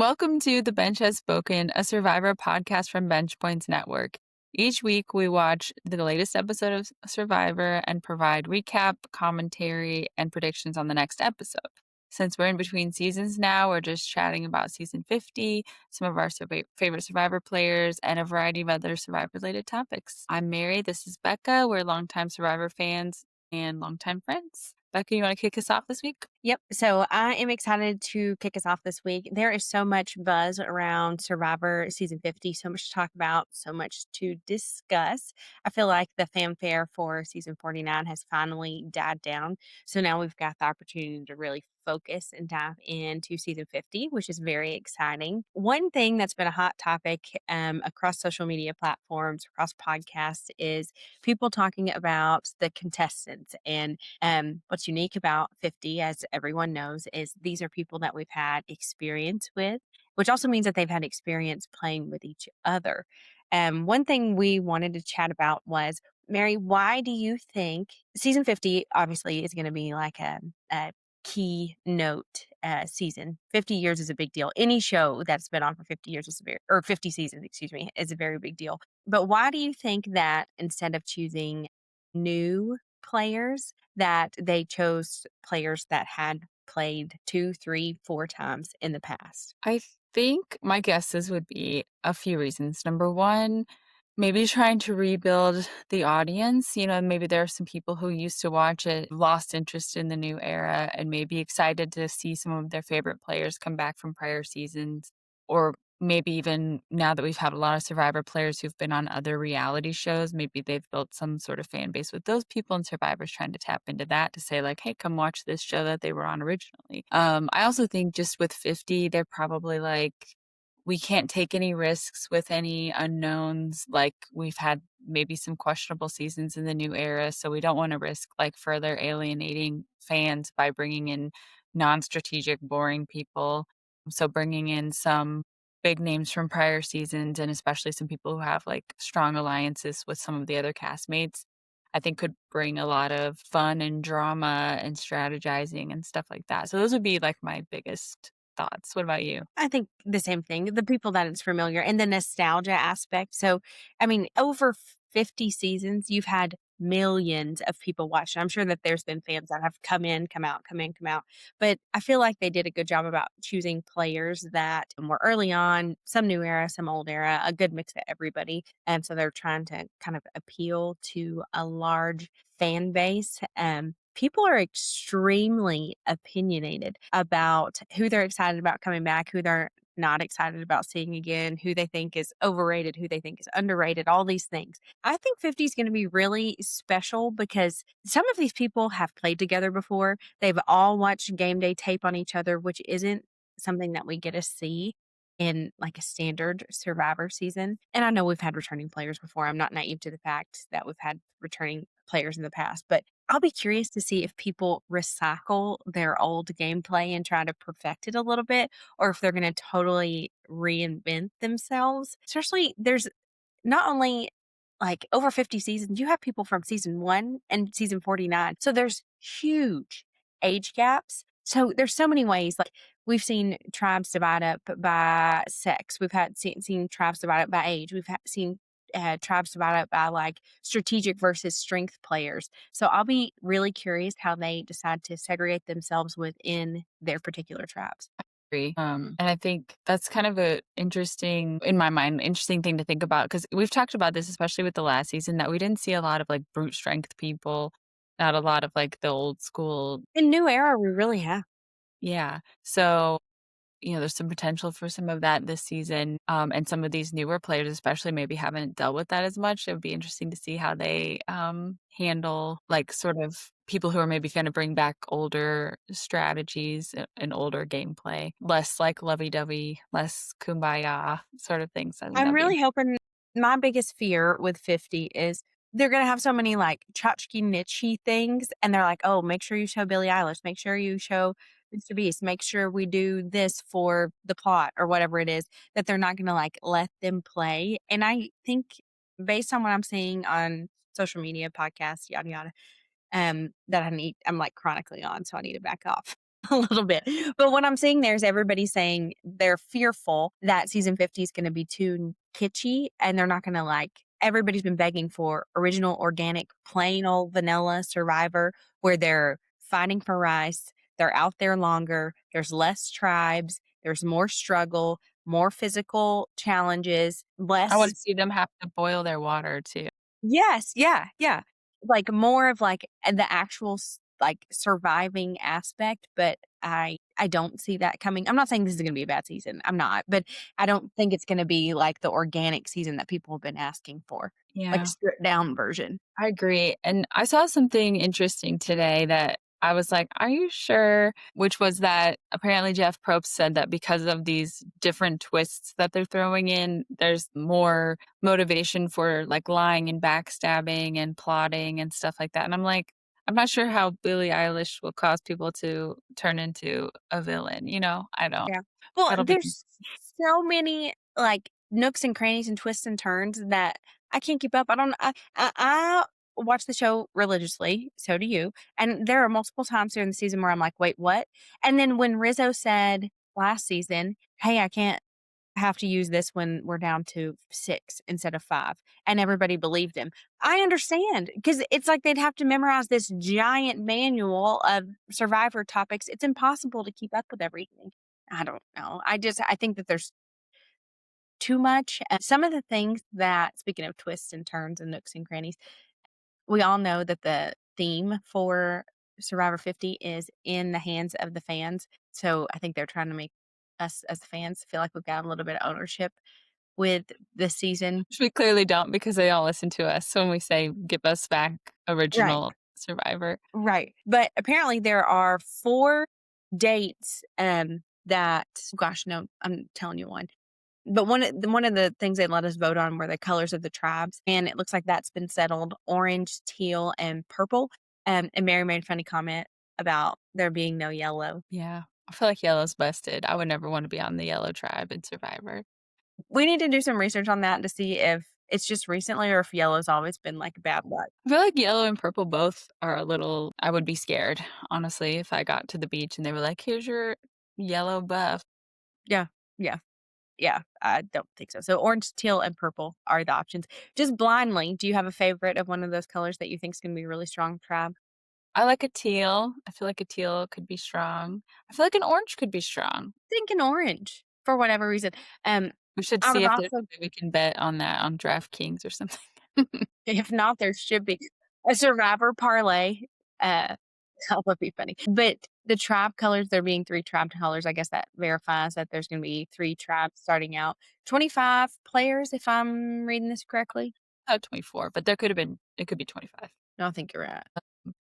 Welcome to The Bench Has Spoken, a Survivor podcast from Bench Points Network. Each week, we watch the latest episode of Survivor and provide recap, commentary, and predictions on the next episode. Since we're in between seasons now, we're just chatting about season 50, some of our favorite Survivor players, and a variety of other Survivor-related topics. I'm Mary. This is Becca. We're longtime Survivor fans and longtime friends. Becca, you want to kick us off this week? Yep. So I am excited to kick us off this week. There is so much buzz around Survivor season 50, so much to talk about, so much to discuss. I feel like the fanfare for season 49 has finally died down. So now we've got the opportunity to really focus and dive into season 50, which is very exciting. One thing that's been a hot topic across social media platforms, across podcasts, is people talking about the contestants. And what's unique about 50, as everyone knows, is these are people that we've had experience with, which also means that they've had experience playing with each other. One thing we wanted to chat about was, Mary, why do you think season 50 obviously is going to be like a keynote season? 50 years is a big deal. Any show that's been on for 50 years is or 50 seasons, excuse me, is a very big deal. But why do you think that instead of choosing new players, that they chose players that had played 2, 3, 4 times in the past? I think my guesses would be a few reasons. Number one, maybe trying to rebuild the audience. Maybe there are some people who used to watch it, lost interest in the new era, and maybe excited to see some of their favorite players come back from prior seasons. Or maybe even now that we've had a lot of Survivor players who've been on other reality shows, maybe they've built some sort of fan base with those people, and Survivor's trying to tap into that to say, like, hey, come watch this show that they were on originally. I also think just with 50, they're probably like, we can't take any risks with any unknowns. Like, we've had maybe some questionable seasons in the new era, so we don't want to risk like further alienating fans by bringing in non-strategic, boring people. So bringing in some big names from prior seasons, and especially some people who have like strong alliances with some of the other castmates, I think could bring a lot of fun and drama and strategizing and stuff like that. So those would be like my biggest thoughts. What about you? I think the same thing, the people that it's familiar and the nostalgia aspect. So, I mean, over 50 seasons, you've had millions of people watch. I'm sure that there's been fans that have come in, come out, come in, come out. But I feel like they did a good job about choosing players that were early on, some new era, some old era, a good mix of everybody. And so they're trying to kind of appeal to a large fan base. People are extremely opinionated about who they're excited about coming back, who they're not excited about seeing again, who they think is overrated, who they think is underrated, all these things. I think 50 is going to be really special because some of these people have played together before. They've all watched game day tape on each other, which isn't something that we get to see in like a standard Survivor season. And I know we've had returning players before. I'm not naive to the fact that we've had returning players in the past, but I'll be curious to see if people recycle their old gameplay and try to perfect it a little bit, or if they're going to totally reinvent themselves. Especially, there's not only like over 50 seasons, you have people from season 1 and season 49. So there's huge age gaps. So there's so many ways. Like, we've seen tribes divide up by sex. We've had seen tribes divide up by age. Seen tribes divide up by like strategic versus strength players. So I'll be really curious how they decide to segregate themselves within their particular tribes. Agree. And I think that's kind of a interesting, in my mind, interesting thing to think about, because we've talked about this, especially with the last season, that we didn't see a lot of like brute strength people, not a lot of like the old school. In New Era, we really have. Yeah. So there's some potential for some of that this season. And some of these newer players, especially, maybe haven't dealt with that as much. It would be interesting to see how they handle like sort of people who are maybe going to bring back older strategies and older gameplay, less like lovey dovey, less kumbaya sort of things. I think I'm that'd be really hoping. My biggest fear with 50 is they're gonna have so many, like, tchotchke niche things, and they're like, "Oh, make sure you show Billie Eilish, make sure you show Mr. Beast, make sure we do this for the plot," or whatever it is, that they're not gonna, like, let them play, and I think based on what I'm seeing on social media, podcasts, yada, yada, that I'm, like, chronically on, so I need to back off. a little bit. But what I'm seeing there is everybody saying they're fearful that season 50 is gonna be too kitschy and they're not gonna like everybody's been begging for original, organic, plain old vanilla Survivor where they're fighting for rice, they're out there longer, there's less tribes, there's more struggle, more physical challenges, I less. wanna see them have to boil their water too. Yes, yeah, yeah. Like, more of, like, the actual like, surviving aspect, but I don't see that coming. I'm not saying this is gonna be a bad season, I'm not, but I don't think it's gonna be like the organic season that people have been asking for, like, a Yeah. stripped down version. I agree, and I saw something interesting today that I was like, "Are you sure?" Which was that apparently Jeff Probst said that because of these different twists that they're throwing in, there's more motivation for, like, lying and backstabbing and plotting and stuff like that, and I'm like, I'm not sure how Billie Eilish will cause people to turn into a villain, you know? I don't. Yeah. Well, That'll be there's so many, like, nooks and crannies and twists and turns that I can't keep up. I don't I watch the show religiously, so do you, and there are multiple times during the season where I'm like, "Wait, what?" And then when Rizzo said last season, "Hey, I can't have to use this when we're down to 6 instead of 5," and everybody believed him. I understand because it's like they'd have to memorize this giant manual of Survivor topics. It's impossible to keep up with everything. I don't know. I think that there's too much. Some of the things that, speaking of twists and turns and nooks and crannies, we all know that the theme for Survivor 50 is in the hands of the fans. So I think they're trying to make us as the fans feel like we've got a little bit of ownership with this season. which we clearly don't because they all listen to us when we say, "Give us back Right, original Survivor." right. But apparently there are 4 dates, that gosh, no, I'm telling you one. But one of the things they let us vote on were the colors of the tribes, and it looks like that's been settled, orange, teal, and purple. And Mary made a funny comment about there being no yellow. Yeah. I feel like yellow's busted. I would never wanna be on the yellow tribe in Survivor. We need to do some research on that to see if it's just recently or if yellow's always been, like, bad luck. I feel like yellow and purple both are a little I would be scared, honestly, if I got to the beach and they were like, "Here's your yellow buff." Yeah, yeah. Yeah, I don't think so. So orange, teal, and purple are the options. Just blindly, do you have a favorite of one of those colors that you think is gonna be a really strong trab? I like a teal. I feel like a teal could be strong. I feel like an orange could be strong. Thinking orange for whatever reason. Um, We should I see would if there's also, a way we can bet on that on DraftKings or something. if not, there should be a survivor parlay. That would be funny. But the tribe colors, there being 3 tribe colors, I guess that verifies that there's gonna be 3 tribes starting out. 25 players, if I'm reading this correctly. 24, but there could have been it could be 25. No, I think you're right.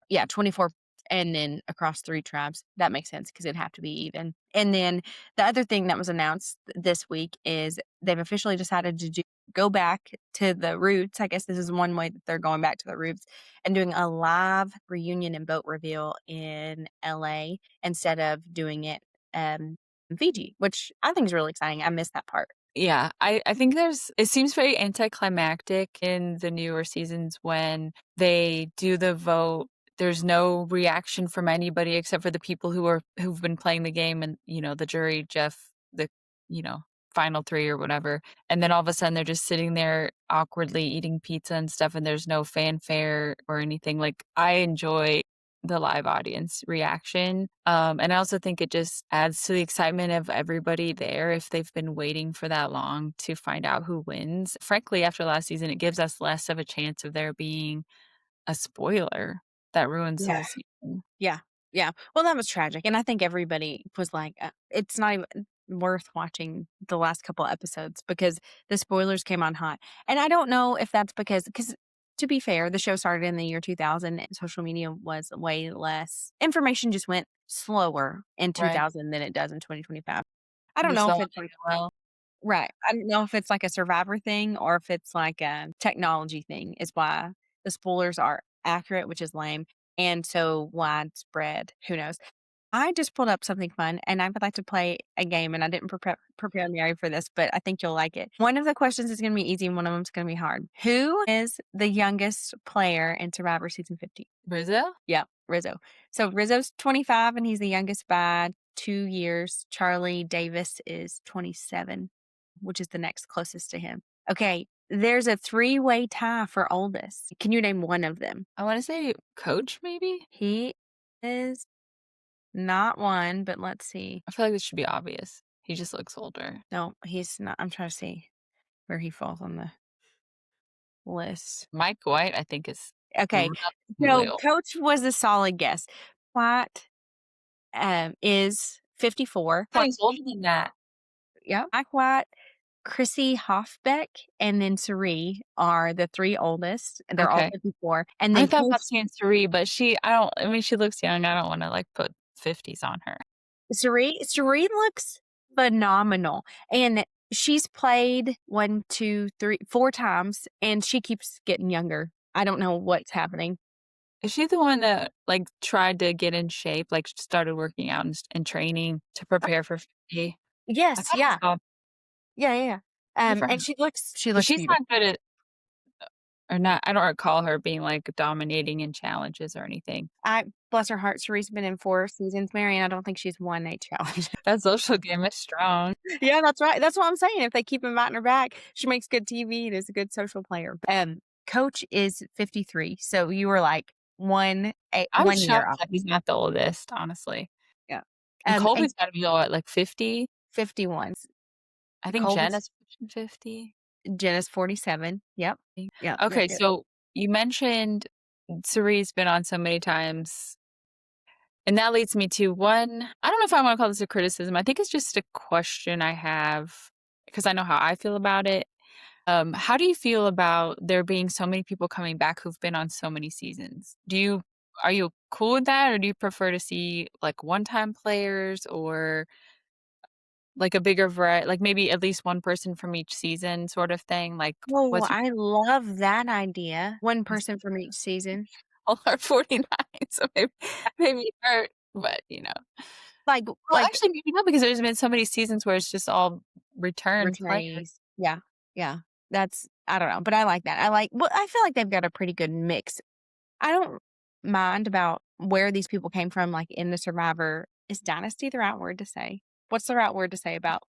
Yeah, 24 and then across 3 tribes. That makes sense because 'cause it'd have to be even. And then the other thing that was announced this week is they've officially decided to go back to the roots. I guess this is one way that they're going back to the roots and doing a live reunion and boat reveal in LA instead of doing it, in Fiji, which I think is really exciting. I missed that part. Yeah, I think there's it seems very anticlimactic in the newer seasons when they do the vote. There's no reaction from anybody except for the people who've been playing the game and, the jury, Jeff, the, you know, final 3 or whatever, and then all of a sudden they're just sitting there awkwardly eating pizza and stuff, and there's no fanfare or anything. Like, I enjoy the live audience reaction. And I also think it just adds to the excitement of everybody there if they've been waiting for that long to find out who wins. Frankly, after last season, it gives us less of a chance of there being a spoiler that ruins the Yeah. whole season. Yeah, yeah. Well, that was tragic, and I think everybody was like, "It's not even worth watching the last couple episodes because the spoilers came on hot." And I don't know if that's because to be fair, the show started in the year 2000 and social media was way less information just went slower in Right. 2000 than it does in 2025. I don't Just know the if whole it's like AOL. right. I don't know if it's like a survivor thing or if it's like a technology thing is why the spoilers are accurate, which is lame, and so widespread. Who knows? I just pulled up something fun and I would like to play a game and I didn't prepare Mary for this, but I think you'll like it. One of the questions is going to be easy and one of them is going to be hard. Who is the youngest player in Survivor season 50? Brazil? Yeah. Rizzo. So Rizzo's 25 and he's the youngest by 2 years. Charlie Davis is 27, which is the next closest to him. Okay, there's a three-way tie for oldest. Can you name one of them? I wanna say coach, maybe? He is not one, but let's see. I feel like this should be obvious. He just looks older. No, he's not. I'm trying to see where he falls on the list. Mike White, I think, is Okay, relatively so old. coach was a solid guess. White, is 54. I thought he's older than that. Yeah. Mike White, Chrissy Hofbeck, and then Cirie are the 3 oldest. They're all Okay. 54, and I then thought coach about saying Cirie, but I mean, she looks young. I don't wanna, like, put 50s on her. Cirie looks phenomenal, and she's played 1, 2, 3, 4 times, and she keeps getting younger. I don't know what's happening. Is she the one that, like, tried to get in shape, like, started working out and training to prepare for 50? I Yes, thought I yeah. saw Yeah, yeah, yeah. good for her. And she 'Cause looks she's beautiful. not good at or not I don't recall her being, like, dominating in challenges or anything. I bless her heart, Cherie's been in 4 seasons, Mary, and I don't think she's won a challenge. That social game is strong. Yeah, that's right. That's what I'm saying. If they keep inviting her back, she makes good TV and is a good social player. Coach is 53, so you were like I'm 1 year shocked off. that he's not the oldest, honestly. Yeah. And And Colby's gotta be, what, like, 50? 51. I think Colby's Jenna's pushing 50. Jenna's 47. Yep. Yep, yep, Okay, yep. so you mentioned Cerie's been on so many times, and that leads me to one I don't know if I wanna call this a criticism, I think it's just a question I have because I know how I feel about it. How do you feel about there being so many people coming back who've been on so many seasons? Are you cool with that, or do you prefer to see, like, one-time players or, like, a bigger variety, like, maybe at least one person from each season sort of thing? Like, Oh, what's your I love that idea. One Yes. person from each season. All are 49, so maybe her, but, you know. Like Well, like actually, maybe not because there's been so many seasons where it's just all return players. returnees. Yeah, yeah. That's I don't know, but I like that. I feel like they've got a pretty good mix. I don't mind about where these people came from, like, in the Survivor. Is dynasty the right word to say? What's the right word to say about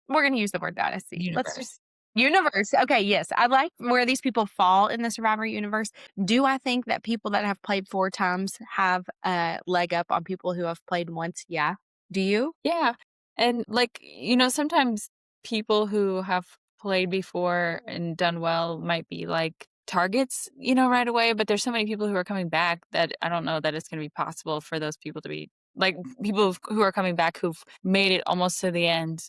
we're gonna use the word dynasty. Let's just Universe. universe. Okay, yes. I like where these people fall in the Survivor universe. Do I think that people that have played 4 times have a leg up on people who have played once? Yeah. Do you? Yeah, and, like, sometimes people who have played before and done well might be, like, targets, right away, but there's so many people who are coming back that I don't know that it's gonna be possible for those people to be like, people who are coming back who've made it almost to the end,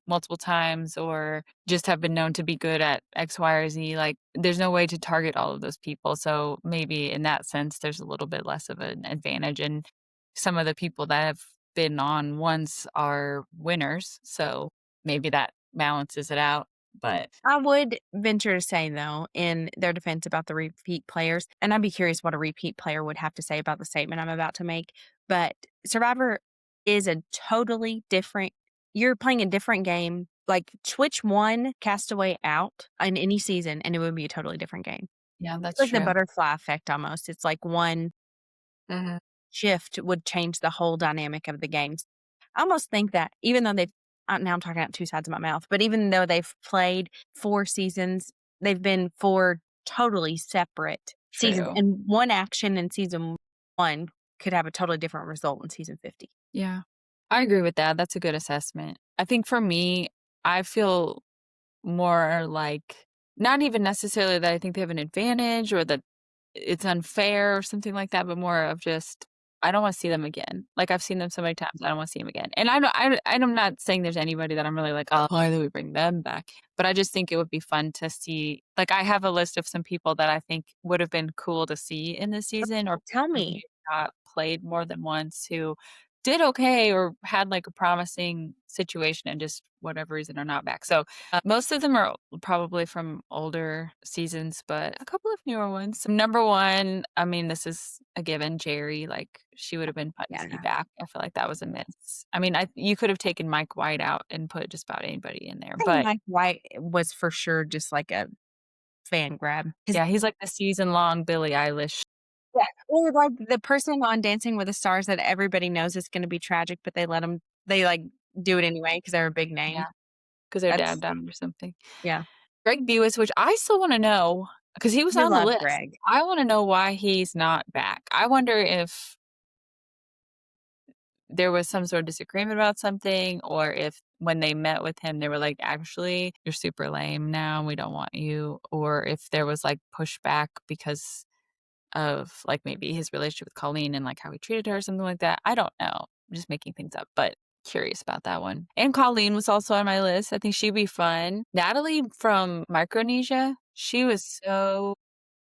multiple times or just have been known to be good at X, Y, or Z, like, there's no way to target all of those people, so maybe in that sense, there's a little bit less of an advantage, and some of the people that have been on once are winners, so maybe that balances it out, but I would venture to say, though, in their defense about the repeat players, and I'd be curious what a repeat player would have to say about the statement I'm about to make, but Survivor is a totally different you're playing a different game. Like, switch one castaway out in any season, and it would be a totally different game. yeah, It's that's like the true. butterfly effect almost. It's like one Mhm. shift would change the whole dynamic of the games. I almost think that even though they've now I'm talking out 2 sides of my mouth, but even though they've played 4 seasons, they've been 4 totally separate seasons, True. and one action in season 1 could have a totally different result in season 50. Yeah. I agree with that, that's a good assessment. I think for me, I feel more like not even necessarily that I think they have an advantage or that it's unfair or something like that, but more of just, I don't wanna see them again. Like, I've seen them so many times, I don't wanna see them again. And I'm not saying there's anybody that I'm really like, "Oh, why do we bring them back?" But I just think it would be fun to see like, I have a list of some people that I think would have been cool to see in this season or Tell who me. maybe not played more than once who did okay or had, like, a promising situation and just whatever reason are not back. So, most of them are probably from older seasons, but a couple of newer ones. Number 1, I mean, this is a given, Jerry, like, she would have been fun to Yeah, see no. back. I feel like that was a miss. I mean, you could have taken Mike White out and put just about anybody in there, I think but Mike White was for sure just like a fan grab. 'Cause yeah, he's like the season-long Billie Eilish. Yeah, or like the person on Dancing with the Stars that everybody knows is gonna be tragic, but they, like, do it anyway because 'cause they're a big name. Yeah, 'cause their dad That's died or something. yeah. Greg Bewis, which I still wanna know, 'cause he was We on the love list. Greg. I wanna know why he's not back. I wonder if there was some sort of disagreement about something, or if when they met with him, they were like, "Actually, you're super lame now, we don't want you," or if there was, like, pushback because of, like, maybe his relationship with Colleen and, like, how he treated her or something like that. I don't know. I'm just making things up, but curious about that one. And Colleen was also on my list. I think she'd be fun. Natalie from Micronesia, she was so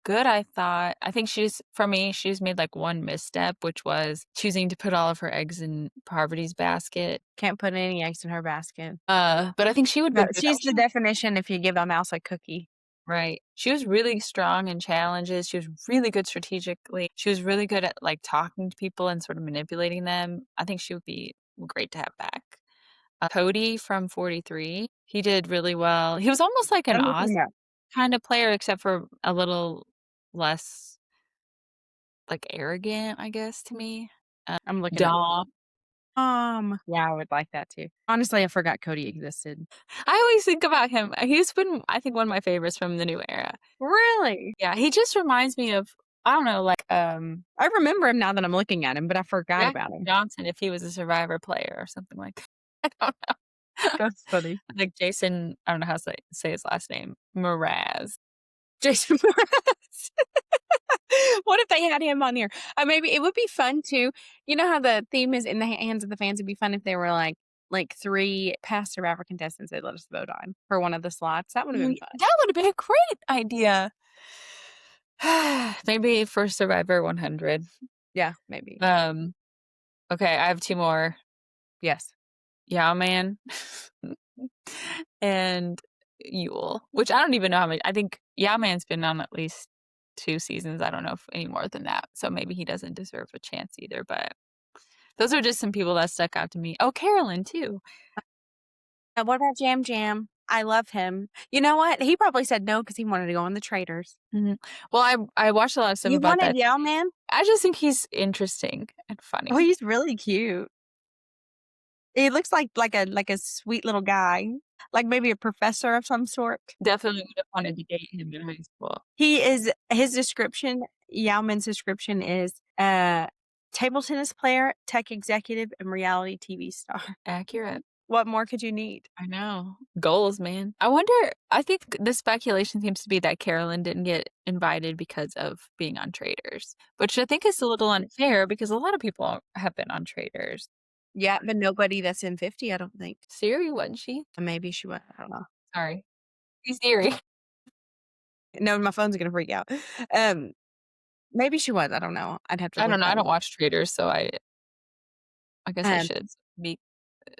good, I thought. I think for me, she's made, like, one misstep, which was choosing to put all of her eggs in Parvati's basket. Can't put any eggs in her basket. But I think she would have No, been good. she's the definition if you give a mouse a cookie. Right. She was really strong in challenges. She was really good strategically. She was really good at, like, talking to people and sort of manipulating them. I think she would be great to have back. Cody from 43, he did really well. He was almost like an I'm looking Oz him up. kind of player, except for a little less, like, arrogant, I guess, to me. Uh, I'm looking at Dom. yeah, I would like that too. Honestly, I forgot Cody existed. I always think about him. He's been, I think, one of my favorites from the new era. Really? Yeah, he just reminds me of, I don't know, like, I remember him now that I'm looking at him, but I forgot Jack about him. Johnson if he was a Survivor player or something like that. I don't know. That's funny. Like Jason, I don't know how to say his last name, Mraz. Jason Mraz. What if they had him on here? Maybe it would be fun too. You know how the theme is in the hands of the fans? It'd be fun if they were like 3 past Survivor contestants they let us vote on for one of the slots. That would have been fun. That would have been a great idea. Maybe for Survivor 100. Yeah, maybe. Um, okay, I have 2 more. Yes. Yao Man and Yule, which I don't even know how many. I think Yao Man's been on at least 2 seasons. I don't know if any more than that, so maybe he doesn't deserve a chance either, but those are just some people that stuck out to me. Oh, Carolyn too. What about Jam Jam? I love him. You know what? He probably said no because he wanted to go on the Traders. Mhm. Well, I watched a lot of stuff You about wanted that. Yell Man? I just think he's interesting and Oh, funny. he's really cute. He looks like a sweet little guy, like maybe a professor of some sort. Definitely would have wanted to date him in high school. He is his description, Yao Min's description is, table tennis player, tech executive, and reality TV star. Accurate. What more could you need? I know. Goals, man. I think the speculation seems to be that Carolyn didn't get invited because of being on Traders, which I think is a little unfair because a lot of people have been on Traders. Yeah, but nobody that's in 50, I don't think. Cirie, wasn't she? Maybe she was, I don't know. Sorry. She's Cirie. No, my phone's gonna freak out. Um, Maybe she was, I don't know. I'd have to I look don't know. I that don't one up. watch Traders, so I guess I Um, should be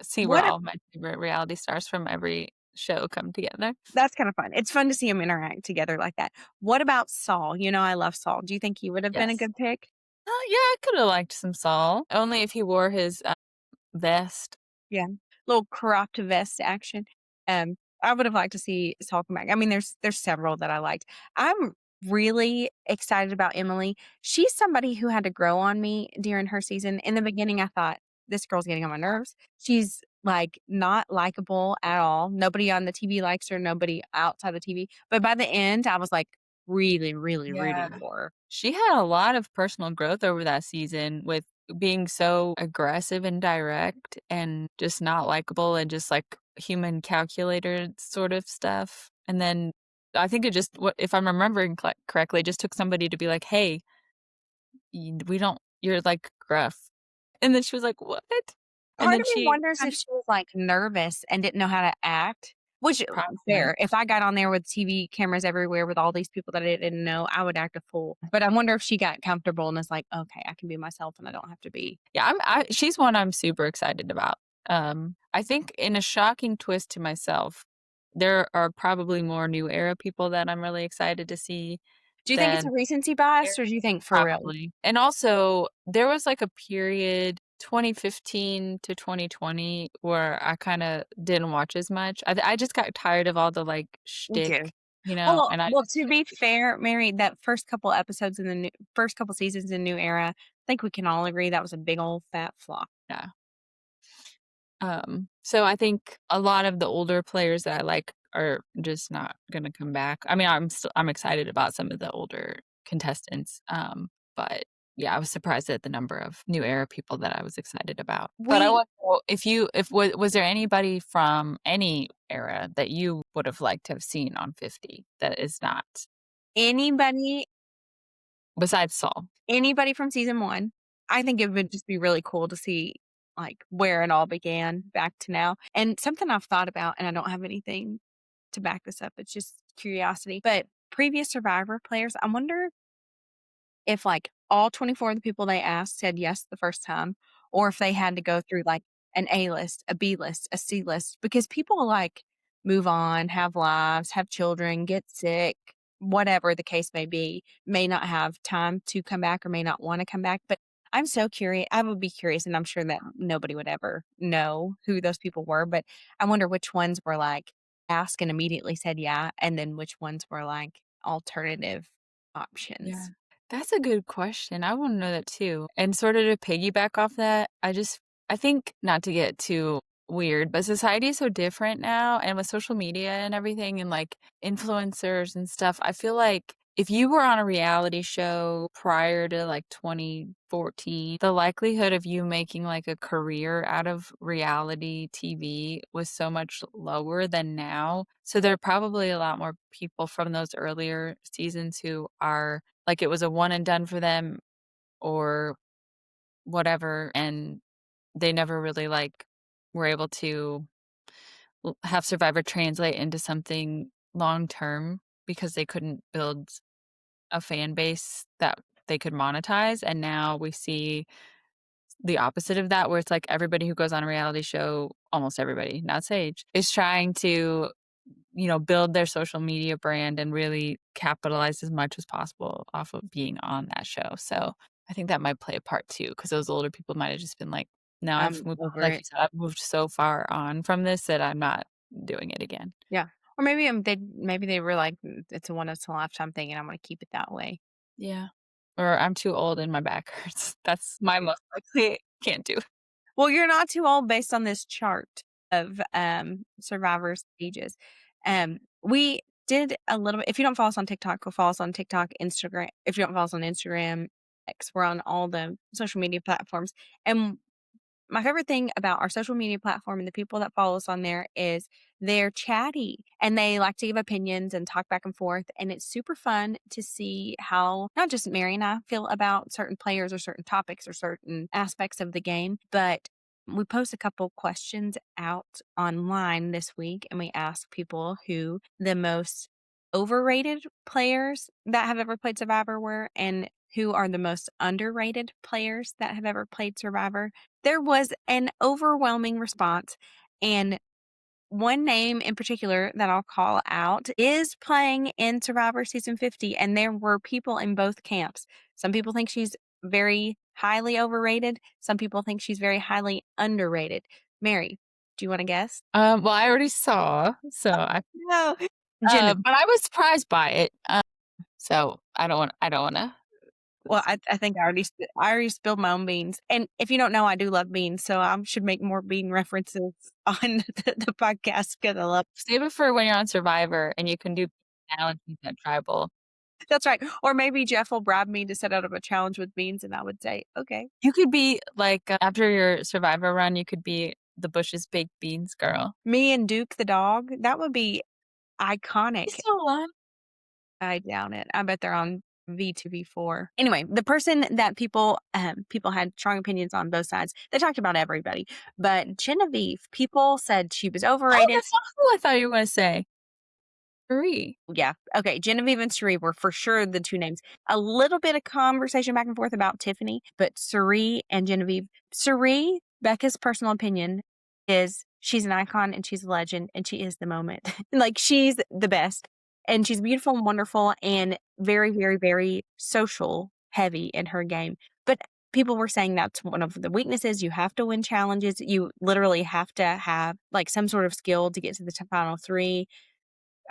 see where what all my favorite reality stars from every show come together. That's kinda fun. It's fun to see them interact together like that. What about Saul? You know I love Saul. Do you think he would have been a Yes. good pick? Yeah, I could have liked some Saul, only if he wore his, vest. Yeah. Little cropped vest action. I would have liked to see Saul come back. I mean, there's several that I liked. I'm really excited about Emily. She's somebody who had to grow on me during her season. In the beginning, I thought, "This girl's getting on my nerves." She's, like, not likable at all. Nobody on the TV likes her, nobody outside the TV. But by the end, I was, like, really, really Yeah. rooting for her. She had a lot of personal growth over that season with being so aggressive and direct and just not likable and just, like, human calculator sort of stuff, and then I think it just what if I'm remembering correctly, it just took somebody to be like, "Hey, we don't you're, like, gruff." And then she was like, "What?" And Part then of me she wonders if kinda she was, like, nervous and didn't know how to act, which probably. fair. If I got on there with TV cameras everywhere with all these people that I didn't know, I would act a fool. But I wonder if she got comfortable and is like, "Okay, I can be myself and I don't have to be." Yeah, she's one I'm super excited about. I think in a shocking twist to myself, there are probably more new era people that I'm really excited to see Do you think it's than a recency bias Eric, or do you think for real? probably. And also, there was like a period 2015 to 2020 where I kinda didn't watch as much. I just got tired of all the, like, Me shtick too. Well and I well, just to be fair, Mary, that first couple episodes in the first couple seasons in New Era, I think we can all agree that was a big old fat flop. yeah. So I think a lot of the older players that I like are just not gonna come back. I mean, I'm excited about some of the older contestants, but yeah, I was surprised at the number of new era people that I was excited about. But I We want to know if was there anybody from any era that you would have liked to have seen on 50 that is not anybody besides Saul? anybody from season 1, I think it would just be really cool to see, like, where it all began back to now. And something I've thought about, and I don't have anything to back this up, it's just curiosity, but previous Survivor players, I wonder if, like, all 24 of the people they asked said yes the first time, or if they had to go through, like, an A list, a B list, a C list, because people, like, move on, have lives, have children, get sick, whatever the case may not have time to come back or may not wanna come back, but I'm so curious. I would be curious, and I'm sure that nobody would ever know who those people were, but I wonder which ones were, like, asked and immediately said yeah, and then which ones were, like, alternative Yeah. options. That's a good question. I wanna know that too. And sort of to piggyback off that, I think not to get too weird, but society is so different now, and with social media and everything and, like, influencers and stuff, I feel like if you were on a reality show prior to, like, 2014, the likelihood of you making, like, a career out of reality TV was so much lower than now. So there are probably a lot more people from those earlier seasons who are like, it was a one and done for them or whatever, and they never really, like, were able to have Survivor translate into something long term because they couldn't build a fan base that they could monetize, and now we see the opposite of that, where it's like everybody who goes on a reality show, almost everybody, not Sage, is trying to build their social media brand and really capitalize as much as possible off of being on that show. So I think that might play a part too, because those older people might have just been like, no, I've I'm moved, over like you it. said, I've moved so far on from this that I'm not doing it again. Yeah. Or maybe they were like, It's a once in a lifetime thing, and I'm gonna keep it that way." Yeah. Or I'm too old and my back hurts. That's my most likely can't do. Well, you're not too old based on this chart of, survivors' ages. We did a little bit if you don't follow us on TikTok, go follow us on TikTok, Instagram. If you don't follow us on Instagram, X, we're on all the social media platforms, and my favorite thing about our social media platform and the people that follow us on there is they're chatty and they like to give opinions and talk back and forth. And it's super fun to see how not just Mary and I feel about certain players or certain topics or certain aspects of the game, but we post a couple questions out online this week and we ask people who the most overrated players that have ever played Survivor were and who are the most underrated players that have ever played Survivor. There was an overwhelming response, and one name in particular that I'll call out is playing in Survivor Season 50, and there were people in both camps. Some people think she's very highly overrated. Some people think she's very highly underrated. Mary, do you wanna guess? Well, I already saw, No. Genevieve. but I was surprised by it. So I don't wanna Well, I think I already spilled my own beans, and if you don't know, I do love beans, so I should make more bean references on the podcast 'cause I love save it for when you're on Survivor and you can do challenges at Tribal. that's right, or maybe Jeff will bribe me to set out of a challenge with beans, and I would say, "Okay." You could be like, after your Survivor run, you could be the Bush's baked beans girl. Me and Duke the dog, that would be He's iconic. still alive. I doubt it. I bet they're on V2, V4. Anyway, the person that people had strong opinions on both sides. They talked about everybody, but Genevieve, people said she was Oh, overrated. that's not who I thought you were gonna say. Cirie. Yeah. Okay. Genevieve and Cirie were for sure the two names. A little bit of conversation back and forth about Tiffany, but Cirie and Genevieve. Cirie, Becca's personal opinion is she's an icon and she's a legend and she is the moment. Like she's the best. And she's beautiful and wonderful and very, very, very social heavy in her game. But people were saying that's one of the weaknesses. You have to win challenges. You literally have to have like some sort of skill to get to the final three,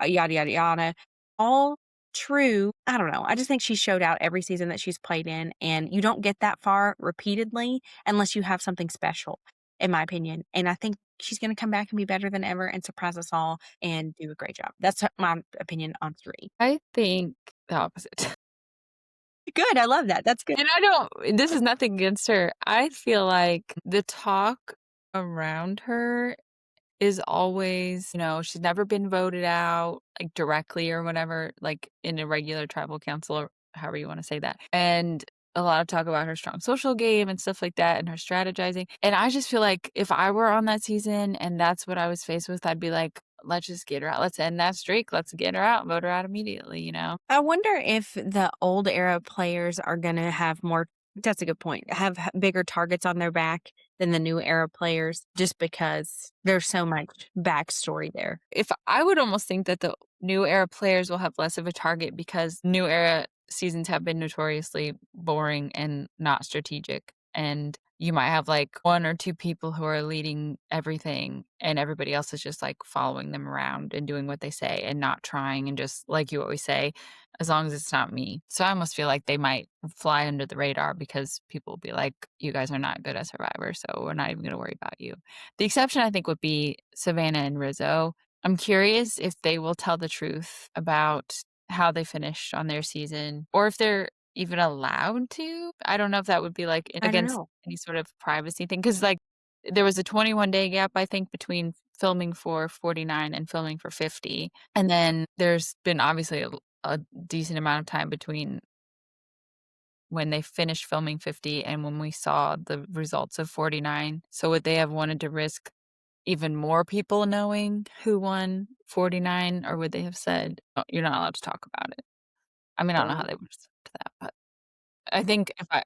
yada, yada, yada. all true. I don't know. I just think she showed out every season that she's played in, and you don't get that far repeatedly unless you have something special, in my opinion. And I think she's going to come back and be better than ever and surprise us all and do a great job. That's my opinion on 3. I think the opposite. Good. I love that. That's good. And I don't this is nothing against her. I feel like the talk around her is always, she's never been voted out, like, directly or whatever, like, in a regular tribal council or however you wanna say that, and a lot of talk about her strong social game and stuff like that and her strategizing, and I just feel like if I were on that season and that's what I was faced with, I'd be like, "Let's just get her out. Let's end that streak. Let's get her out, vote her out immediately," you know? I wonder if the old era players are gonna have more that's a good point, have bigger targets on their back than the new era players just because there's so much backstory there. If I would almost think that the new era players will have less of a target because new era seasons have been notoriously boring and not strategic. And you might have like 1 or 2 people who are leading everything, and everybody else is just like following them around and doing what they say and not trying, and just like you always say, as long as it's not me. So I almost feel like they might fly under the radar because people will be like, you guys are not good at Survivor, so we're not even going to worry about you. The exception, I think, would be Savannah and Rizzo. I'm curious if they will tell the truth about how they finished on their season, or if they're even allowed to. I don't know if that would be, like, I don't against know. any sort of privacy thing, because like, there was a 21-day gap, I think, between filming for 49 and filming for 50, and then there's been obviously a decent amount of time between when they finished filming 50 and when we saw the results of 49. So would they have wanted to risk even more people knowing who won 49, or would they have said, "Oh, you're not allowed to talk about it"? I mean, I don't know how they would respond to that, but I think if I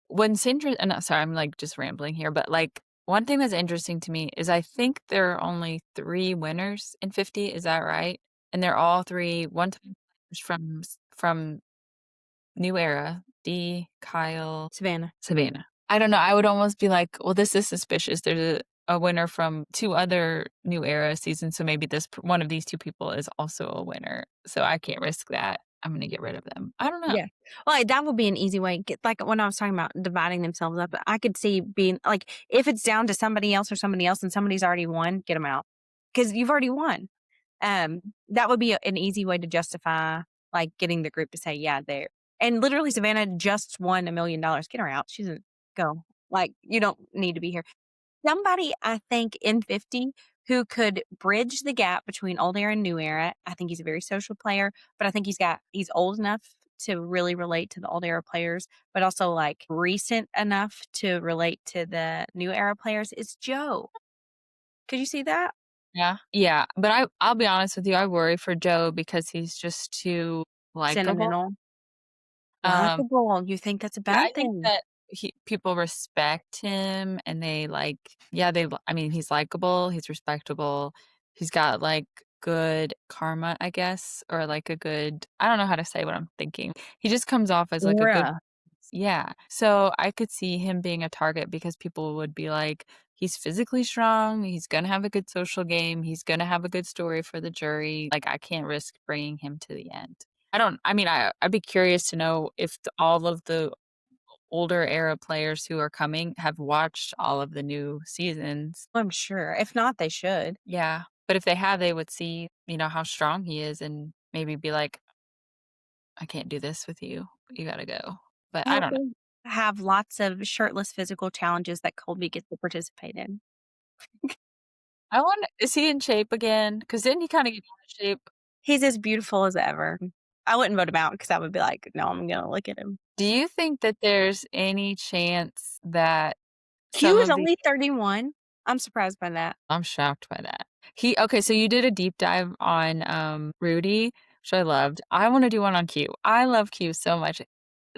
what's intere and sorry, I'm, like, just rambling here, but, like, one thing that's interesting to me is I think there are only 3 winners in 50, is that right? And they're all 3 one-time winners from New Era, Dee, Kyle, Savannah. Savannah. I don't know, I would almost be like, "Well, this is suspicious. There's a winner from 2 other New Era seasons, so maybe one of these 2 people is also a winner, so I can't risk that. I'm gonna get rid of them." I don't know. Yeah. Well, that would be an easy way. Like when I was talking about dividing themselves up, I could see being like, if it's down to somebody else or somebody else and somebody's already won, get them out because you've already won. That would be an easy way to justify like getting the group to say, yeah, there. And literally, Savannah just won $1 million. Get her out. She's a go. Like, you don't need to be here. Somebody, I think, in 50 who could bridge the gap between old era and new era. I think he's a very social player, but I think he's old enough to really relate to the old era players, but also like recent enough to relate to the new era players is Joe. Could you see that? Yeah. Yeah, but I'll be honest with you, I worry for Joe because he's just too likable. Sentimental. Um Likable. You think that's a Yeah, I bad think thing? that people respect him, and they, like, yeah, I mean, he's likable, he's respectable, he's got, like, good karma, I guess, or, like, a good I don't know how to say what I'm thinking. He just comes off as, like, a good. Aura. Yeah. So, I could see him being a target because people would be like, "He's physically strong, he's gonna have a good social game, he's gonna have a good story for the jury, like, I can't risk bringing him to the end." I mean, I'd be curious to know if all of the older era players who are coming have watched all of the new seasons. I'm sure. If not, they should. Yeah, but if they have, they would see, how strong he is and maybe be like, "I can't do this with you. You gotta go." But I I hope don't know. they have lots of shirtless physical challenges that Colby gets to participate in. I wonder, is he in shape again? Because didn't he kinda get out of shape? He's as beautiful as ever. I wouldn't vote him out because I would be like, "No, I'm gonna look at him." Do you think that there's any chance that He some was of the only 31. I'm surprised by that. I'm shocked by that. Okay, so you did a deep dive on, Rudy, which I loved. I wanna do one on Q. I love Q so much.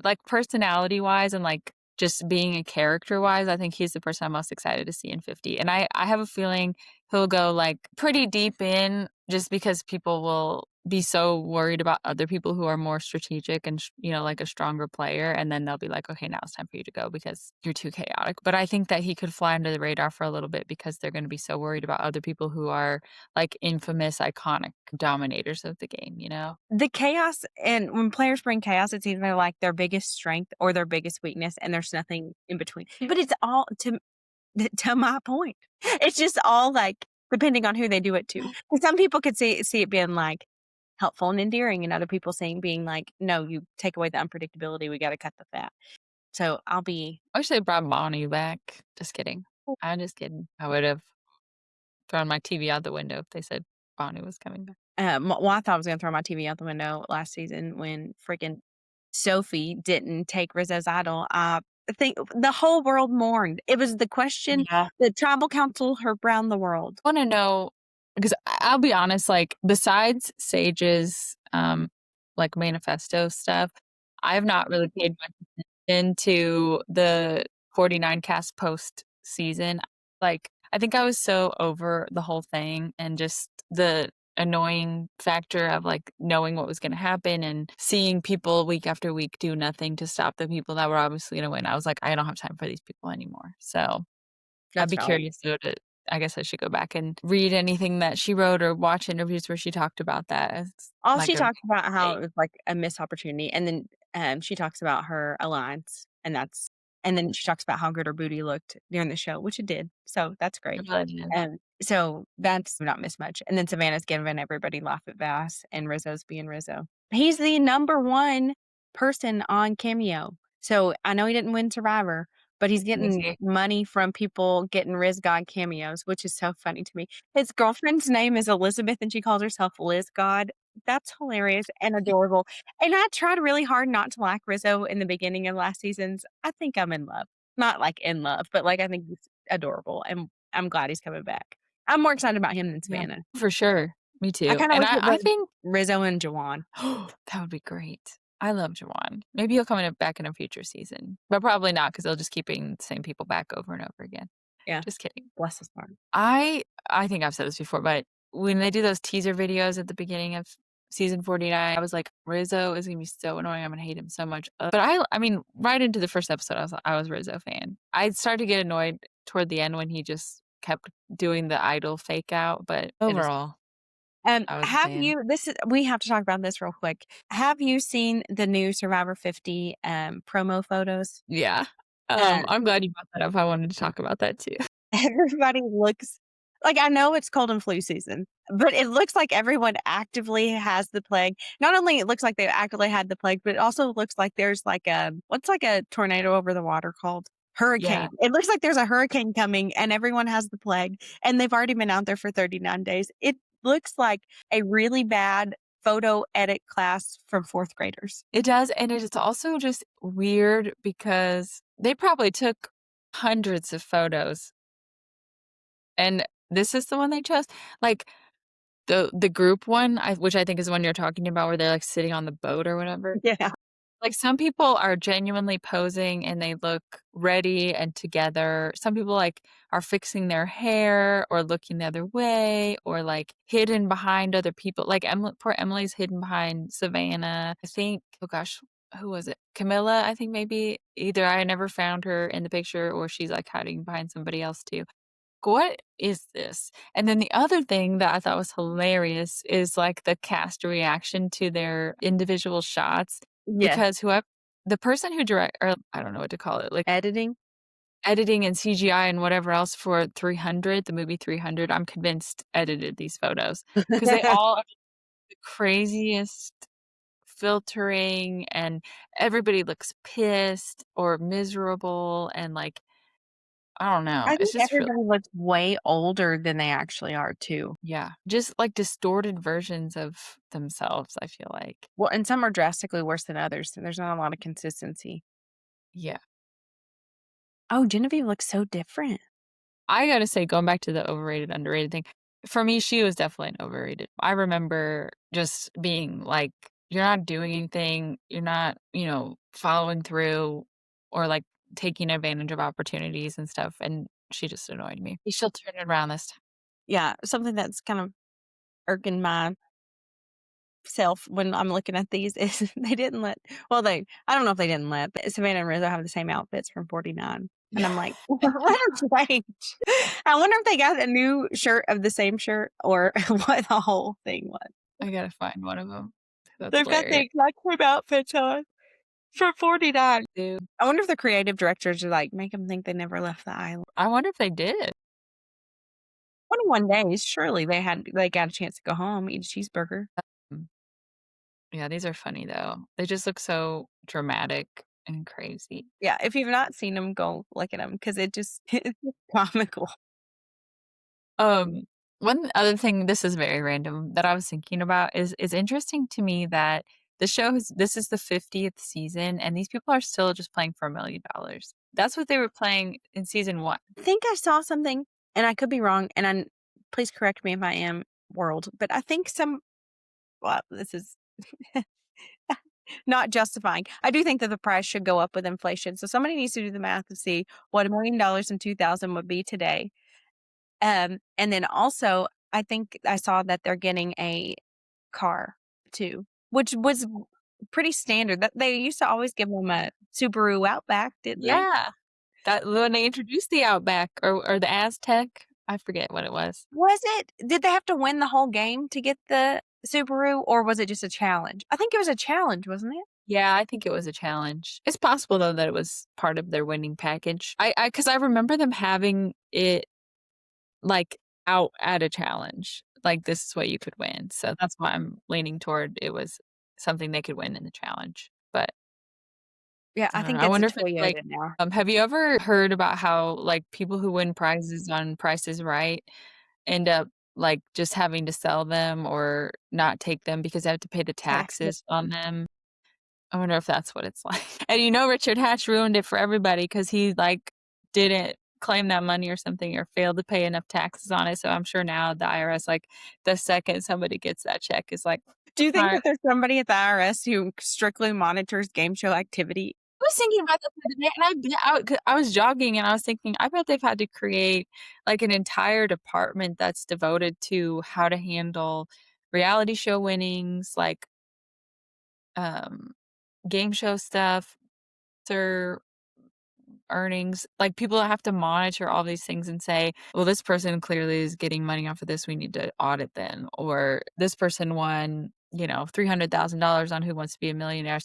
Like, personality-wise and, like, just being a character-wise, I think he's the person I'm most excited to see in 50, and I have a feeling he'll go, like, pretty deep in just because people will be so worried about other people who are more strategic and, like a stronger player, and then they'll be like, "Okay, now it's time for you to go because you're too chaotic." But I think that he could fly under the radar for a little bit because they're gonna be so worried about other people who are, like, infamous, iconic dominators of the game, you know? The chaos and when players bring chaos, it's either like their biggest strength or their biggest weakness, and there's nothing in between. But it's all to my point. It's just all like depending on who they do it to. 'Cause some people could see it being like helpful and endearing, and other people saying being like, "No, you take away the unpredictability. We got to cut the fat." So I'll be I wish they brought Bonnie back. Just kidding. I'm just kidding. I would've thrown my TV out the window if they said Bonnie was coming back. well, I thought I was gonna throw my TV out the window last season when freaking Sophie didn't take Rizzo's idol. I think the whole world mourned. It was the question Yeah. the tribal council heard round the world. Wanna know because I'll be honest, like, besides Sage's, like, manifesto stuff, I have not really paid much attention to the 49 cast post-season. Like, I think I was so over the whole thing and just the annoying factor of, like, knowing what was gonna happen and seeing people week after week do nothing to stop the people that were obviously gonna win. I was like, "I don't have time for these people anymore." So I'd That's be valid. curious though to I guess I should go back and read anything that she wrote or watch interviews where she talked about that as All like she a talked about how mistake. it was like a missed opportunity, and then, she talks about her alliance, and then she talks about how good her booty looked during the show, which it did, so that's I great. really didn't. So that's not missed much, and then Savannah's giving everybody laugh at Vass, and Rizzo's being Rizzo. He's the number 1 person on Cameo, so I know he didn't win Survivor, but he's getting Easy. money from people getting Riz God cameos, which is so funny to me. His girlfriend's name is Elizabeth, and she calls herself Liz God. That's hilarious and adorable, and I tried really hard not to like Rizzo in the beginning of last season's. I think I'm in love. Not, like, in love, but, like, I think he's adorable, and I'm glad he's coming back. I'm more excited about him than Yeah, Savannah. for sure. Me I too. kinda And wish I it I was think Rizzo and Juwan. that would be great. I love Jawan. Maybe he'll come in back in a future season, but probably not because 'cause they'll just keep bringing the same people back over and over again. Yeah. Just kidding. Bless his heart. I think I've said this before, but when they do those teaser videos at the beginning of season 49, I was like, "Rizzo is gonna be so annoying, I'm gonna hate him so much." But I mean, right into the first episode, I was a Rizzo fan. I started to get annoyed toward the end when he just kept doing the idol fake out, but It is overall, I was a have fan. you this is we have to talk about this real quick. Have you seen the new Survivor 50, promo photos? Yeah. Uh, I'm glad you brought that up, I wanted to talk about that too. everybody looks like I know it's cold and flu season, but it looks like everyone actively has the plague. Not only it looks like they actively had the plague, but it also looks like there's like a what's like a tornado over the water called? Yeah. Hurricane. It looks like there's a hurricane coming and everyone has the plague and they've already been out there for 39 days. It looks like a really bad photo edit class from 4th graders. It does, and it is also just weird because they probably took hundreds of photos, and this is the one they chose. Like, the group one, which I think is the one you're talking about where they're, like, sitting on the boat or whatever. Yeah. Like, some people are genuinely posing and they look ready and together. Some people, like, are fixing their hair or looking the other way or, like, hidden behind other people. Like, poor Emily's hidden behind Savannah. I think oh gosh, who was it? Camilla, I think maybe. Either I never found her in the picture or she's, like, hiding behind somebody else too. What is this? And then the other thing that I thought was hilarious is, like, the cast reaction to their individual shots Yes. because whoever the person who direct or I don't know what to call it, like, Editing? editing and CGI and whatever else for 300, the movie 300, I'm convinced edited these photos because they all are the craziest filtering, and everybody looks pissed or miserable, and, like, I don't know. I It's think just really everybody looks way older than they actually are too. yeah, just, like, distorted versions of themselves, I feel like. Well, and some are drastically worse than others. So there's not a lot of consistency. Yeah. Oh, Genevieve looks so different. I gotta say, going back to the overrated, underrated thing, for me, she was definitely an overrated. I remember just being like, "You're not doing anything, you're not, following through or, like, taking advantage of opportunities and stuff," and she just annoyed me. She'll turn it around this time. Yeah, something that's kind of irking my self when I'm looking at these is they didn't let well, they I don't know if they didn't let, but Savannah and Rizzo have the same outfits from 49, and I'm like, "What a strange." I wonder if they got a new shirt of the same shirt or what the whole thing was. I gotta find one of them. That's They've got the hilarious. exact same outfits on from 49. Dude, I wonder if the creative directors are like, make them think they never left the island. I wonder if they did. 21 days, surely they got a chance to go home, eat a cheeseburger. Mm, yeah, these are funny though. They just look so dramatic and crazy. Yeah, if you've not seen them, go look at them because it just it's just comical. Um, one other thing, this is very random, that I was thinking about is it's interesting to me that the show is this is the 50th season, and these people are still just playing for $1,000,000. That's what they were playing in season 1. I think I saw something, and I could be wrong, and please correct me if I am, world, but I think well, this is not justifying. I do think that the price should go up with inflation, so somebody needs to do the math to see what $1,000,000 in 2000 would be today. And then also, I think I saw that they're getting a car too, which was pretty standard. That they used to always give them a Subaru Outback, didn't they? Yeah, that when they introduced the Outback or the Aztec, I forget what it was. Was it? Did they have to win the whole game to get the Subaru, or was it just a challenge? I think it was a challenge, wasn't it? Yeah, I think it was a challenge. It's possible though that it was part of their winning package. Because I remember them having it, like, out at a challenge, like, "This is what you could win," so that's why I'm leaning toward it was something they could win in the challenge, but Yeah, I I don't know, think I it's a wonder if it's like Toyota now. have you ever heard about how, like, people who win prizes on Price is Right end up, like, just having to sell them or not take them because they have to pay the Taxes. taxes on them? I wonder if that's what it's like. And Richard Hatch ruined it for everybody because he, like, didn't claim that money or something or failed to pay enough taxes on it, so I'm sure now the IRS, like, the second somebody gets that check is like, Do you think "Alright." that there's somebody at the IRS who strictly monitors game show activity? I was thinking about that the other day, and I was jogging, and I was thinking, I bet they've had to create, like, an entire department that's devoted to how to handle reality show winnings, like, um, game show stuff, their earnings, like, people that have to monitor all these things and say, "Well, this person clearly is getting money off of this, we need to audit them," or, "This person won, $300,000 on Who Wants to Be a Millionaire,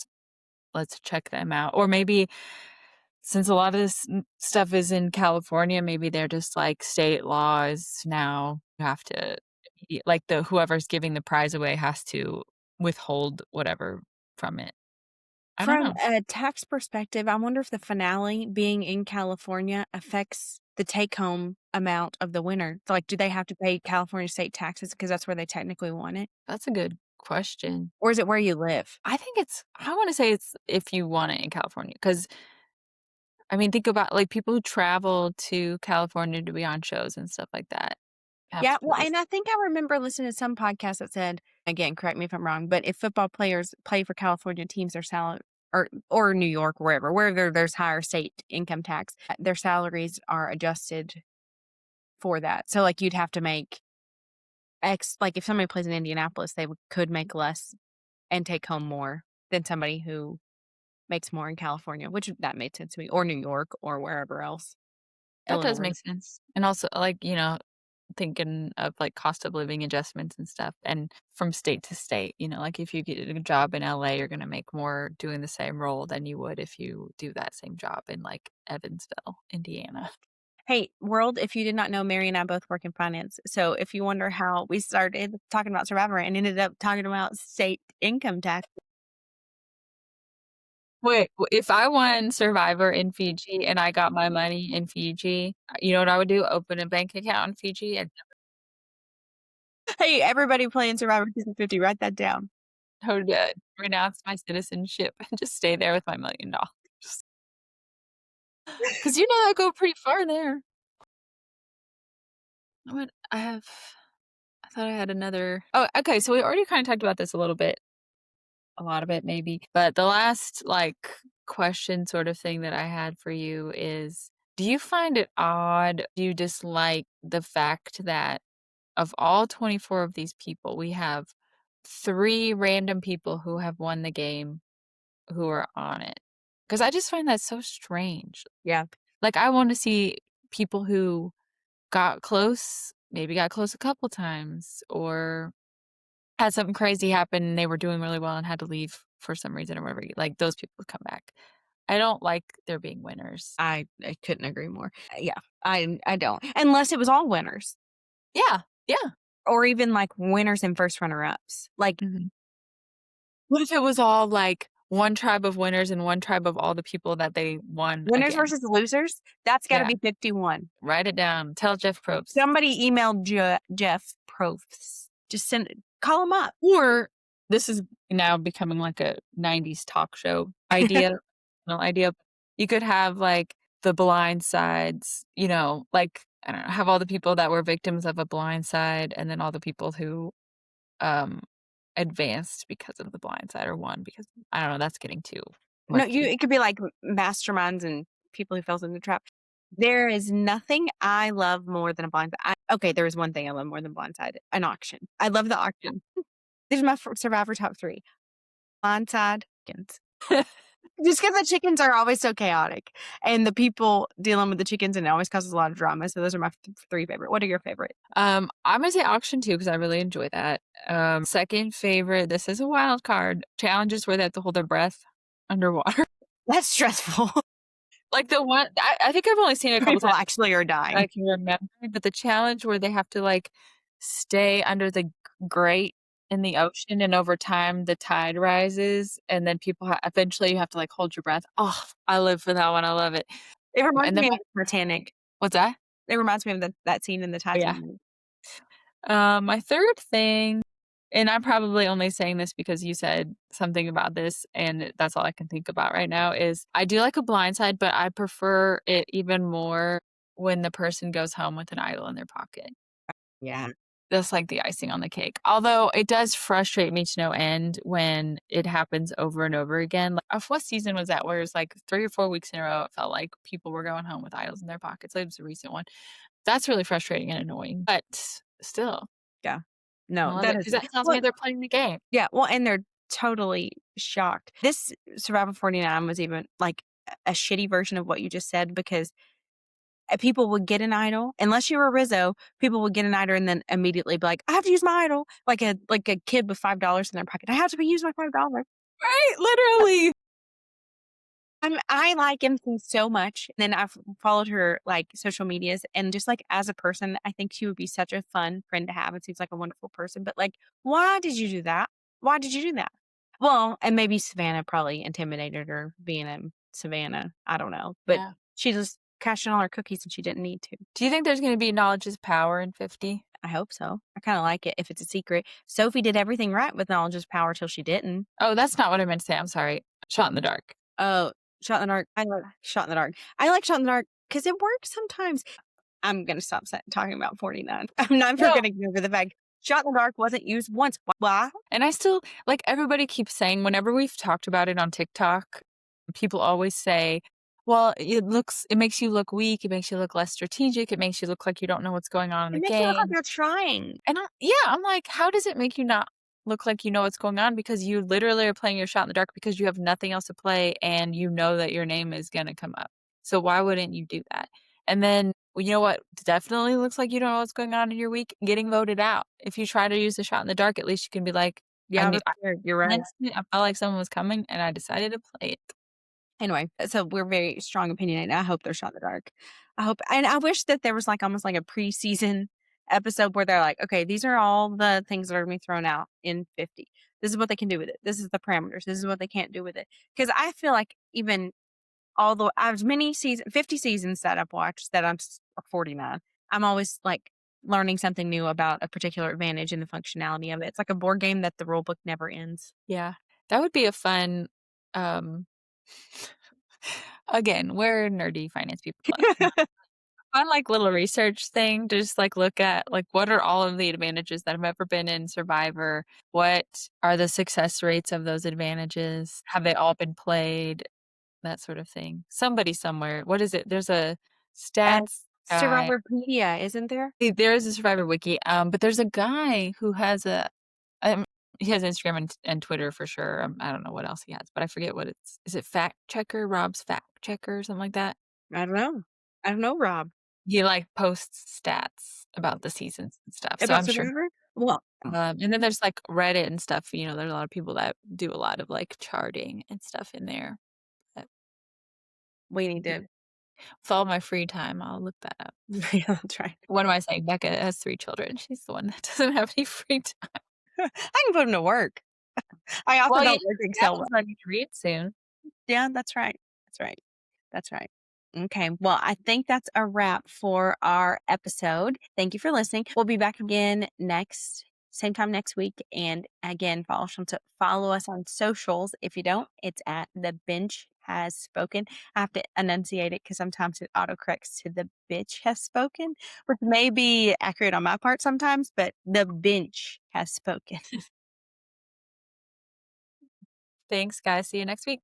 let's check them out." Or maybe since a lot of this stuff is in California, maybe they're just like state laws now you have to like the whoever's giving the prize away has to withhold whatever from it. I don't From know. a tax perspective, I wonder if the finale being in California affects the take home amount of the winner. So, like, do they have to pay California state taxes because that's where they technically won it? That's a good question. Or is it where you live? I wanna say it's if you want it in California, because I mean, think about, like, people who travel to California to be on shows and stuff like that have Yeah, to well, pay and I think I remember listening to some podcast that said, again, correct me if I'm wrong, but if football players play for California teams, their salary or New York, wherever there's higher state income tax, their salaries are adjusted for that. So like you'd have to make X like if somebody plays in Indianapolis, could make less and take home more than somebody who makes more in California, which that made sense to me, or New York or wherever else, That does Illinois. make sense. And also, like, thinking of, like, cost of living adjustments and stuff, and from state to state, like, if you get a job in LA, you're gonna make more doing the same role than you would if you do that same job in, like, Evansville, Indiana. Hey, world, if you did not know, Mary and I both work in finance. So if you wonder how we started talking about Survivor and ended up talking about state income tax, Wait, if I won Survivor in Fiji and I got my money in Fiji, you know what I would do? Open a bank account in Fiji and hey, everybody playing Survivor Season 50, write that down. renounce my citizenship and just stay there with my $1,000,000. 'Cause I go pretty far there. What I thought I had another okay, so we already kinda talked about this a little bit, a lot of it maybe, but the last, like, question sort of thing that I had for you is, do you find it odd, do you dislike the fact that of all 24 of these people, we have 3 random people who have won the game who are on it, because I just find that so strange. Yeah. Like, I wanna see people who got close, maybe got close a couple times, or had something crazy happen and they were doing really well and had to leave for some reason or whatever, like, those people come back. I don't like there being winners. I couldn't agree more. Yeah, I don't. Unless it was all winners Yeah, yeah. or even, like, winners and first runner-ups. Like, Mhm. What if it was all, like, one tribe of winners and one tribe of all the people that they won winners against? versus losers, that's gotta Yeah, be 51. write it down. Tell Jeff Probst. Somebody emailed Jeff Probst. Just send it call him up. Or this is now becoming like a '90s talk show idea, no idea. You could have, like, the blind sides, like, I don't know, have all the people that were victims of a blind side and then all the people who, um, advanced because of the blind side or won because I don't know, that's getting too No, you murky. it could be like masterminds and people who falls in the trap. There is nothing I love more than a blind okay, there is one thing I love more than blindside, an auction. I love the auction. These are my Survivor top 3. Blindside, chickens. Just because the chickens are always so chaotic, and the people dealing with the chickens, and it always causes a lot of drama, so those are my 3 favorite. What are your favorite? I'm gonna say auction too because I really enjoy that. Second favorite, this is a wild card, challenges where they have to hold their breath underwater. That's stressful. Like the one I think I've only seen it a couple People times actually are I dying. can remember, but the challenge where they have to, like, stay under the grate in the ocean, and over time, the tide rises, and then people eventually, you have to, like, hold your breath. Oh, I live for that one, I love it. It reminds And then me my of Titanic. what's that? It reminds me of that scene in the Oh, yeah. Titanic. My 3rd thing, and I'm probably only saying this because you said something about this, and that's all I can think about right now, is I do like a blindside, but I prefer it even more when the person goes home with an idol in their pocket. Yeah. That's like the icing on the cake. Although it does frustrate me to no end when it happens over and over again. Like, what season was that where it's like 3 or 4 weeks in a row, it felt like people were going home with idols in their pockets. It was a recent one. That's really frustrating and annoying, but still, Yeah. I No, love that it is because that tells well, me they're playing the game. yeah, well, and they're totally shocked. This Survivor 49 was even, like, a shitty version of what you just said because, people would get an idol unless you were Rizzo, people would get an idol and then immediately be like, "I have to use my idol," like a kid with $5 in their pocket. "I have to use my $5." Right, literally. I like MC so much, and then I've followed her, like, social medias, and just, like, as a person, I think she would be such a fun friend to have, and seems like a wonderful person, but, like, why did you do that? Why did you do that? Well, and maybe Savannah probably intimidated her being in Savannah, I don't know, but Yeah. she just cashed in all her cookies and she didn't need to. Do you think there's gonna be knowledge is power in 50? I hope so. I kinda like it if it's a secret. Sophie did everything right with knowledge is power till she didn't. Oh, that's not what I meant to say, I'm sorry. Shot in the dark. Oh, Shot in the Dark. I like Shot in the Dark. I like Shot in the Dark because it works sometimes. I'm gonna stop talking about 49. I'm never No. gonna get over the fact Shot in the Dark wasn't used once. Why? And I still like, everybody keeps saying whenever we've talked about it on TikTok, people always say, "Well, it makes you look weak, it makes you look less strategic, it makes you look like you don't know what's going on in It the makes you look like game." you're trying. And I'm like, "How does it make you not look like you know what's going on? Because you literally are playing your shot in the dark because you have nothing else to play and you know that your name is gonna come up. So why wouldn't you do that?" And then, well, you know what definitely looks like you don't know what's going on in your week? Getting voted out. If you try to use the shot in the dark, at least you can be like, Yeah, I was scared. You're right. I felt like someone was coming and I decided to play it." Anyway, so we're very strong opinionated. I hope they're Shot in the Dark. I hope and I wish that there was, like, almost like a preseason episode where they're like, "Okay, these are all the things that are gonna be thrown out in 50. This is what they can do with it. This is the parameters. This is what they can't do with it." Because I feel like even although as many 50 seasons that I've watched that or 49, I'm always, like, learning something new about a particular advantage and the functionality of it. It's like a board game that the rule book never ends. Yeah. That would be a fun, um again, we're nerdy finance people, but fun, like, little research thing to just, like, look at, like, what are all of the advantages that have ever been in Survivor? What are the success rates of those advantages? Have they all been played? That sort of thing. Somebody somewhere what is it? There's a Uh, stats guy. Survivorpedia, isn't there? There is a Survivor wiki, but there's a guy who has a He has Instagram and Twitter for sure. I don't know what else he has, but I forget what it's is it Fact Checker? Rob's Fact Checker or something like that? I don't know. I don't know, Rob. He, like, posts stats about the seasons and stuff, so About I'm sure. Survivor? Well, And then there's, like, Reddit and stuff, there's a lot of people that do a lot of, like, charting and stuff in there, but we need to with all my free time, I'll look that up. yeah, that's right. What am I saying? Becca has 3 children. She's the one that doesn't have any free time. I can put him to work. I also Well, yeah, don't work that Excel one's well. starting to read soon. Yeah, that's right. That's right. That's right. Okay. Well, I think that's a wrap for our episode. Thank you for listening. We'll be back again same time next week. And again, follow us on socials. If you don't, it's at the bench has spoken. I have to enunciate it because sometimes it autocorrects to the bitch has spoken, which may be accurate on my part sometimes, but the bench has spoken. Thanks, guys. See you next week.